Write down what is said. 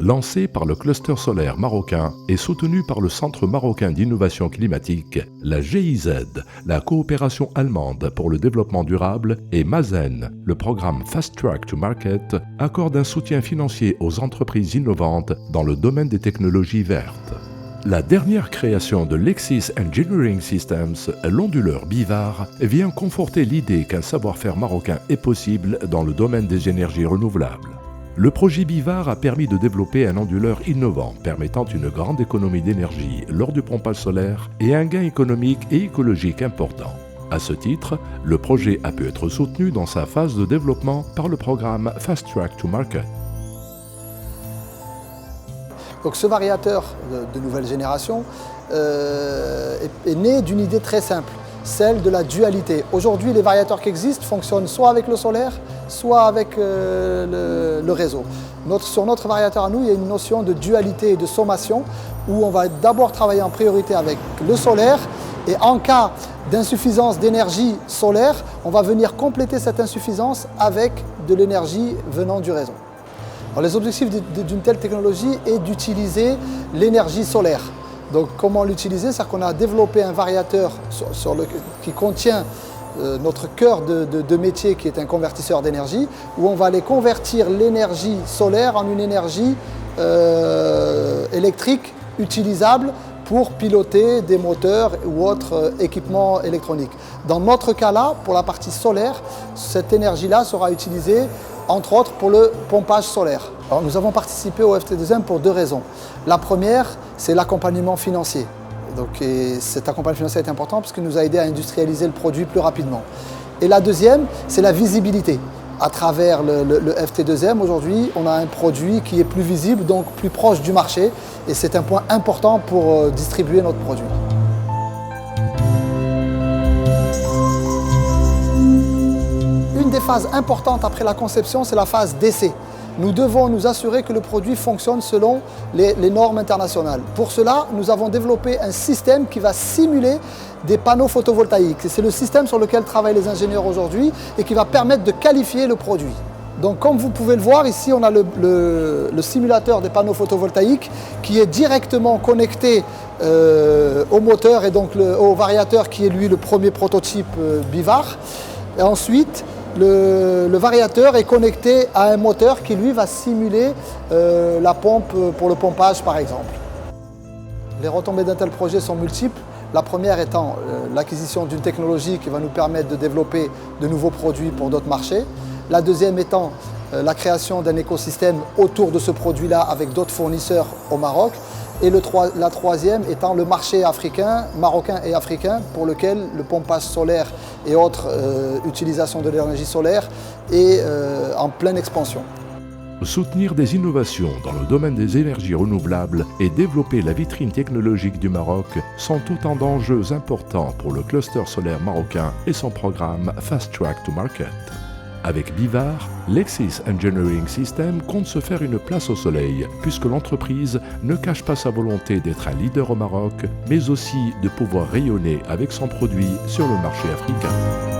Lancé par le cluster solaire marocain et soutenu par le Centre marocain d'innovation climatique, la GIZ, la coopération allemande pour le développement durable, et Mazen, le programme Fast Track to Market, accordent un soutien financier aux entreprises innovantes dans le domaine des technologies vertes. La dernière création de Lexis Engineering Systems, l'onduleur Bivar, vient conforter l'idée qu'un savoir-faire marocain est possible dans le domaine des énergies renouvelables. Le projet Bivar a permis de développer un onduleur innovant permettant une grande économie d'énergie lors du pompage solaire et un gain économique et écologique important. À ce titre, le projet a pu être soutenu dans sa phase de développement par le programme Fast Track to Market. Donc ce variateur de nouvelle génération est né d'une idée très simple, celle de la dualité. Aujourd'hui, les variateurs qui existent fonctionnent soit avec le solaire, soit avec le réseau. Sur notre variateur à nous, il y a une notion de dualité et de sommation où on va d'abord travailler en priorité avec le solaire et en cas d'insuffisance d'énergie solaire, on va venir compléter cette insuffisance avec de l'énergie venant du réseau. Alors, les objectifs d'une telle technologie est d'utiliser l'énergie solaire. Donc comment l'utiliser? C'est-à-dire qu'on a développé un variateur qui contient notre cœur de métier qui est un convertisseur d'énergie, où on va aller convertir l'énergie solaire en une énergie électrique utilisable pour piloter des moteurs ou autres équipements électroniques. Dans notre cas-là, pour la partie solaire, cette énergie-là sera utilisée entre autres pour le pompage solaire. Alors, nous avons participé au FT2M pour deux raisons. La première, c'est l'accompagnement financier. Cet accompagnement financier est important parce qu'il nous a aidé à industrialiser le produit plus rapidement. Et la deuxième, c'est la visibilité. À travers le FT2M, aujourd'hui, on a un produit qui est plus visible, donc plus proche du marché. Et c'est un point important pour distribuer notre produit. Une des phases importantes après la conception, c'est la phase d'essai. Nous devons nous assurer que le produit fonctionne selon les normes internationales. Pour cela, nous avons développé un système qui va simuler des panneaux photovoltaïques. C'est le système sur lequel travaillent les ingénieurs aujourd'hui et qui va permettre de qualifier le produit. Donc comme vous pouvez le voir, ici on a le simulateur des panneaux photovoltaïques qui est directement connecté au moteur et donc au variateur qui est lui le premier prototype Bivar. Et ensuite, le variateur est connecté à un moteur qui lui va simuler la pompe pour le pompage par exemple. Les retombées d'un tel projet sont multiples. La première étant l'acquisition d'une technologie qui va nous permettre de développer de nouveaux produits pour d'autres marchés. La deuxième étant la création d'un écosystème autour de ce produit-là avec d'autres fournisseurs au Maroc. Et la troisième étant le marché africain, marocain et africain, pour lequel le pompage solaire et autres utilisations de l'énergie solaire est en pleine expansion. Soutenir des innovations dans le domaine des énergies renouvelables et développer la vitrine technologique du Maroc sont autant d'enjeux importants pour le cluster solaire marocain et son programme Fast Track to Market. Avec Bivar, Lexis Engineering Systems compte se faire une place au soleil, puisque l'entreprise ne cache pas sa volonté d'être un leader au Maroc, mais aussi de pouvoir rayonner avec son produit sur le marché africain.